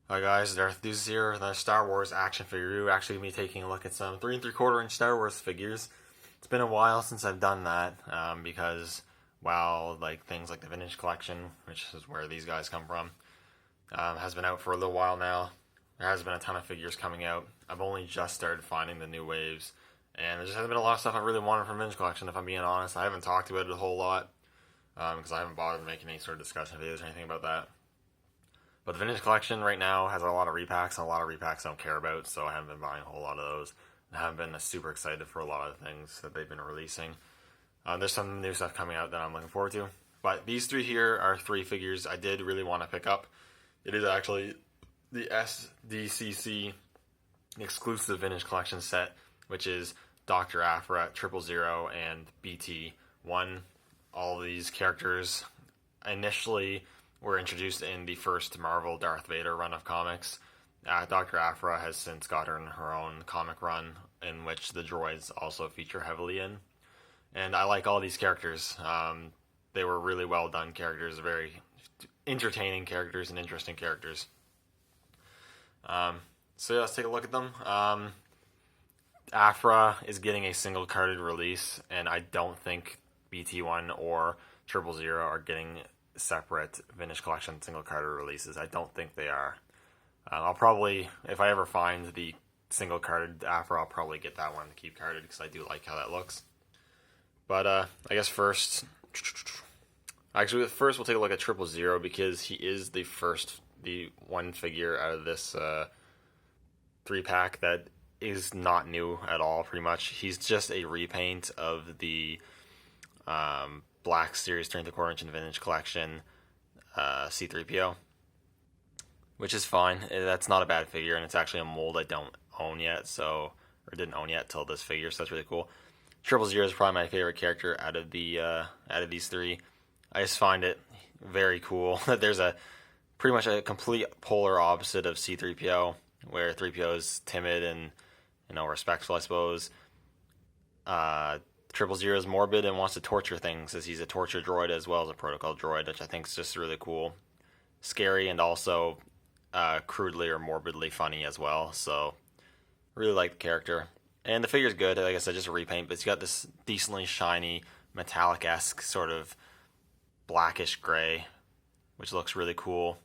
Hi guys, Darth here, the Star Wars action figure review. Actually, me taking a look at some 3 3/4 inch Star Wars figures. It's been a while since I've done that because, well, like things like the vintage collection, which is where these guys come from, has been out for a little while now. There has been a ton of figures coming out. I've only just started finding the new waves, and there just hasn't been a lot of stuff I really wanted from vintage collection. If I'm being honest, I haven't talked about it a whole lot because I haven't bothered making any sort of discussion videos or anything about that. But the vintage collection right now has a lot of repacks, and a lot of repacks I don't care about, so I haven't been buying a whole lot of those. I haven't been super excited for a lot of the things that they've been releasing. There's some new stuff coming out that I'm looking forward to. But these three here are three figures I did really want to pick up. It is actually the SDCC exclusive vintage collection set, which is Dr. Aphra, 000, and BT-1. All of these characters initially were introduced in the first Marvel Darth Vader run of comics. Dr. Aphra has since gotten her own comic run in which the droids also feature heavily in. And I like all these characters. They were really well done characters, very entertaining characters and interesting characters. So yeah, let's take a look at them. Aphra is getting a single carded release, and I don't think BT-1 or 000 are getting separate vintage collection single carded releases. I don't think they are. I'll probably, if I ever find the single carded Aphra, I'll probably get that one to keep carded because I do like how that looks. But I guess first we'll take a look at 000 because he is the one figure out of this 3-pack that is not new at all, pretty much. He's just a repaint of the Black Series 3 3/4 inch vintage collection C-3PO, which is fine. That's not a bad figure, and it's actually a mold I don't own yet, or didn't own yet till this figure, so that's really cool. 000 is probably my favorite character out of these three. I just find it very cool that there's pretty much a complete polar opposite of C-3PO, where 3PO is timid and respectful, I suppose. 000 is morbid and wants to torture things, as he's a torture droid as well as a protocol droid, which I think is just really cool, scary, and also crudely or morbidly funny as well. So really like the character, and the figure's good. Like I said, just a repaint, but he's got this decently shiny metallic-esque sort of blackish gray, which looks really cool.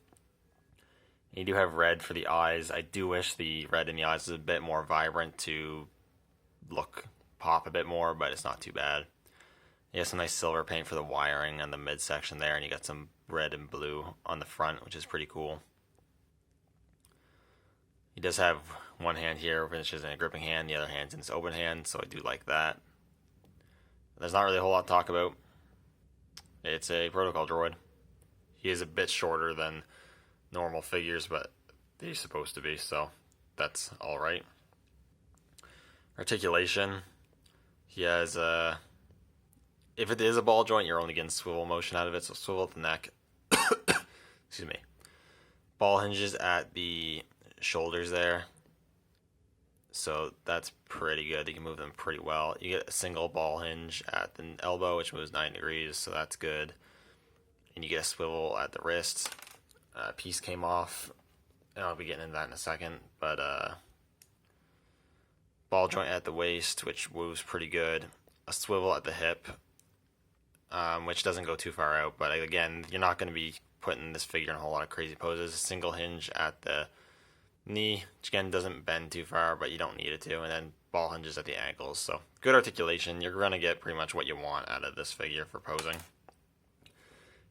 You do have red for the eyes. I do wish the red in the eyes was a bit more vibrant to pop a bit more, but it's not too bad. You have some nice silver paint for the wiring on the midsection there, and you got some red and blue on the front, which is pretty cool. He does have one hand here, which is in a gripping hand, the other hand's in his open hand, so I do like that. There's not really a whole lot to talk about. It's a protocol droid. He is a bit shorter than normal figures, but he's supposed to be, so that's alright. Articulation. He has if it is a ball joint, you're only getting swivel motion out of it, so swivel at the neck. Excuse me. Ball hinges at the shoulders there, so that's pretty good. You can move them pretty well. You get a single ball hinge at the elbow, which moves 9 degrees, so that's good. And you get a swivel at the wrist. Piece came off, and I'll be getting into that in a second, but ball joint at the waist, which moves pretty good. A swivel at the hip, which doesn't go too far out, but again, you're not going to be putting this figure in a whole lot of crazy poses. A single hinge at the knee, which again doesn't bend too far, but you don't need it to, and then ball hinges at the ankles. So good articulation. You're going to get pretty much what you want out of this figure for posing.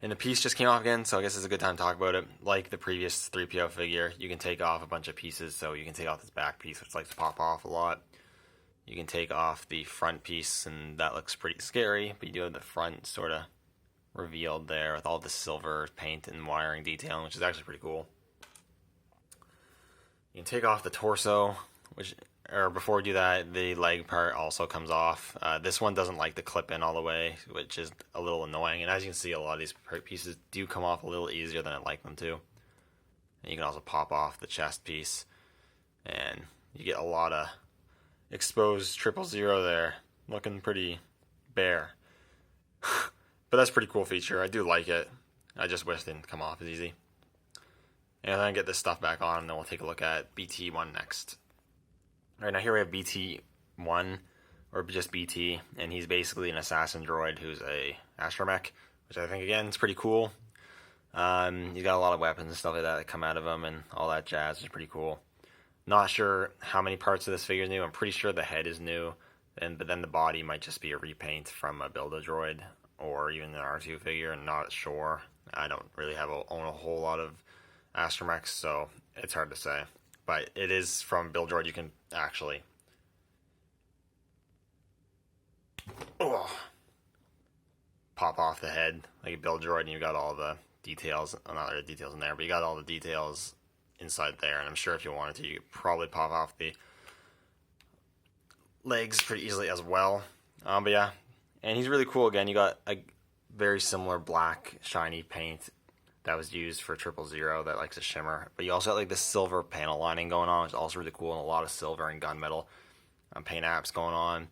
And the piece just came off again, so I guess it's a good time to talk about it. Like the previous 3PO figure, you can take off a bunch of pieces, so you can take off this back piece, which likes to pop off a lot. You can take off the front piece, and that looks pretty scary, but you do have the front sort of revealed there with all the silver paint and wiring detailing, which is actually pretty cool. You can take off the torso, before we do that, the leg part also comes off. This one doesn't like to clip in all the way, which is a little annoying, and as you can see, a lot of these pieces do come off a little easier than I'd like them to. And you can also pop off the chest piece, and you get a lot of exposed 000 there, looking pretty bare. But that's a pretty cool feature. I do like it. I just wish it didn't come off as easy. And then get this stuff back on, and then we'll take a look at BT-1 next. Alright, now here we have BT-1, or just BT, and he's basically an assassin droid who's a astromech, which I think, again, is pretty cool. He's got a lot of weapons and stuff like that come out of him, and all that jazz, which is pretty cool. Not sure how many parts of this figure is new. I'm pretty sure the head is new, but then the body might just be a repaint from a Build-A-Droid, or even an R2 figure, and not sure. I don't really own a whole lot of astromechs, so it's hard to say. But it is from Build-A-Droid. You can actually pop off the head like a Build-A-Droid, and you got all the details, not the details in there, but you got all the details inside there. And I'm sure if you wanted to, you could probably pop off the legs pretty easily as well. But yeah, and he's really cool. Again, you got a very similar black shiny paint that was used for 000 that likes to shimmer, but you also got like this silver panel lining going on, which is also really cool, and a lot of silver and gunmetal paint apps going on.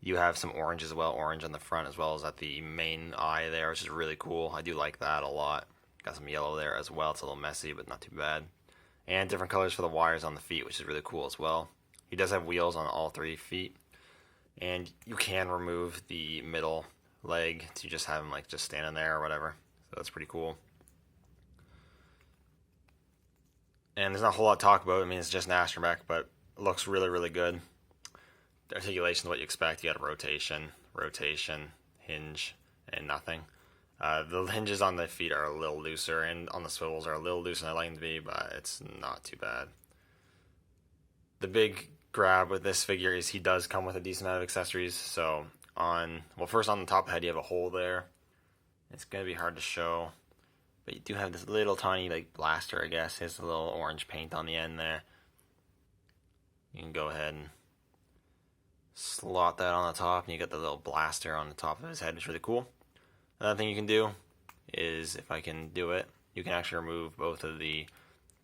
You have some orange as well, orange on the front as well as at the main eye there, which is really cool. I do like that a lot. Got some yellow there as well. It's a little messy, but not too bad. And different colors for the wires on the feet, which is really cool as well. He does have wheels on all 3 feet, and you can remove the middle leg to just have him like just standing there or whatever. So that's pretty cool. And there's not a whole lot to talk about. I mean, it's just an astromech, but it looks really, really good. The articulation is what you expect. You got a rotation, hinge, and nothing. The hinges on the feet are a little looser, and on the swivels are a little looser than I like them to be, but it's not too bad. The big grab with this figure is he does come with a decent amount of accessories. So first on the top of the head, you have a hole there. It's going to be hard to show, but you do have this little tiny like blaster, I guess. It's a little orange paint on the end there. You can go ahead and slot that on the top, and you get the little blaster on the top of his head. It's really cool. Another thing you can do is, if I can do it, you can actually remove both of the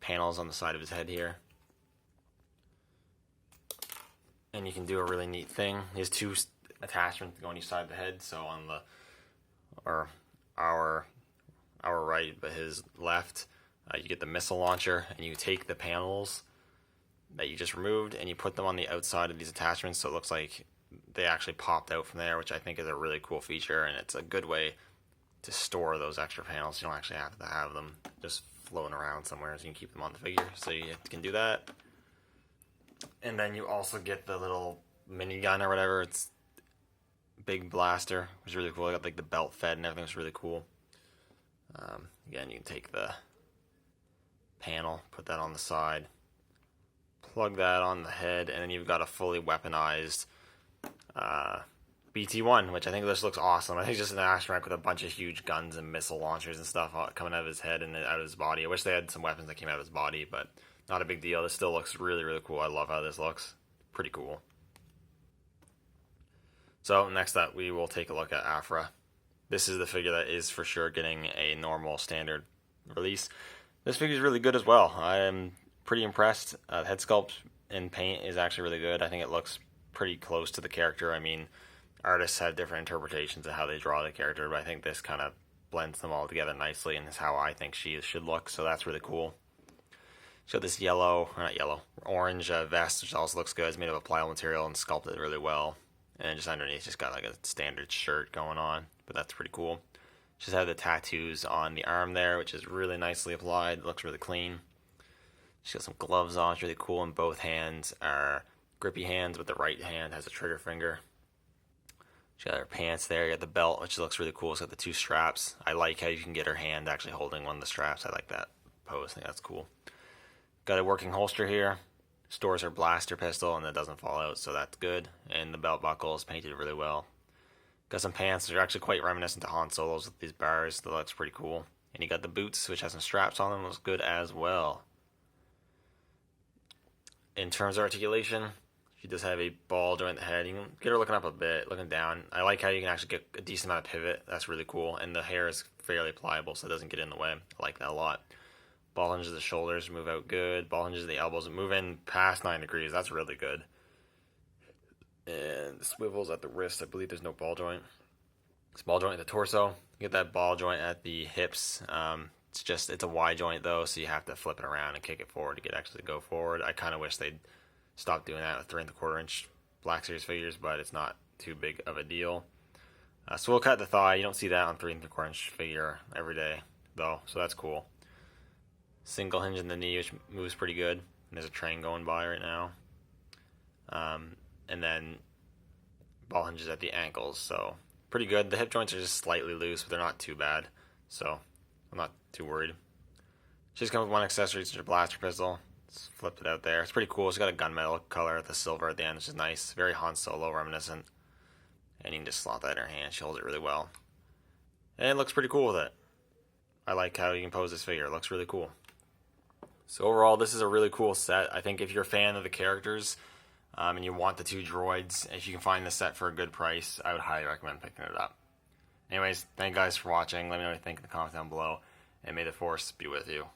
panels on the side of his head here. And you can do a really neat thing. He has 2 attachments going each side of the head, so on our right, but his left, you get the missile launcher, and you take the panels that you just removed and you put them on the outside of these attachments, so it looks like they actually popped out from there, which I think is a really cool feature, and it's a good way to store those extra panels. You don't actually have to have them just floating around somewhere, so you can keep them on the figure. So you can do that. And then you also get the little minigun or whatever. It's big blaster, which is really cool. I got like the belt fed and everything. It's really cool. Again, you can take the panel, put that on the side, plug that on the head, and then you've got a fully weaponized BT-1, which I think this looks awesome. I think it's just an astromech with a bunch of huge guns and missile launchers and stuff coming out of his head and out of his body. I wish they had some weapons that came out of his body, but not a big deal. This still looks really, really cool. I love how this looks. Pretty cool. So next up, we will take a look at Aphra. This is the figure that is for sure getting a normal standard release. This figure is really good as well. I am pretty impressed. The head sculpt and paint is actually really good. I think it looks pretty close to the character. I mean, artists have different interpretations of how they draw the character, but I think this kind of blends them all together nicely and is how I think she should look, so that's really cool. She's got this orange vest, which also looks good. It's made of a pliable material and sculpted really well. And just underneath, just got like a standard shirt going on, but that's pretty cool. She's had the tattoos on the arm there, which is really nicely applied. It looks really clean. She's got some gloves on. It's really cool, and both hands are grippy hands, but the right hand has a trigger finger. She got her pants there. You got the belt, which looks really cool. It's got the 2 straps. I like how you can get her hand actually holding one of the straps. I like that pose. I think that's cool. Got a working holster here. Stores her blaster pistol, and it doesn't fall out, so that's good. And the belt buckle is painted really well. Got some pants that are actually quite reminiscent to Han Solo's with these bars. That looks pretty cool. And you got the boots, which has some straps on them. Looks good as well. In terms of articulation, she does have a ball joint in the head. You can get her looking up a bit, looking down. I like how you can actually get a decent amount of pivot. That's really cool. And the hair is fairly pliable, so it doesn't get in the way. I like that a lot. Ball hinges of the shoulders move out good. Ball hinges of the elbows move in past 9 degrees. That's really good. And the swivels at the wrist, I believe there's no ball joint. It's ball joint at the torso. You get that ball joint at the hips. It's a Y joint though, so you have to flip it around and kick it forward to actually go forward. I kind of wish they'd stop doing that with 3 3/4 inch Black Series figures, but it's not too big of a deal. So we'll cut the thigh. You don't see that on 3 3/4 inch figure every day though, so that's cool. Single hinge in the knee, which moves pretty good. And there's a train going by right now. And then ball hinges at the ankles, so pretty good. The hip joints are just slightly loose, but they're not too bad, so I'm not too worried. Just comes with one accessory, it's your blaster pistol. Just flipped it out there. It's pretty cool. It's got a gunmetal color with the silver at the end, which is nice. Very Han Solo reminiscent. And you can just slot that in her hand. She holds it really well. And it looks pretty cool with it. I like how you can pose this figure. It looks really cool. So overall, this is a really cool set. I think if you're a fan of the characters and you want the 2 droids, if you can find this set for a good price, I would highly recommend picking it up. Anyways, thank you guys for watching. Let me know what you think in the comments down below. And may the Force be with you.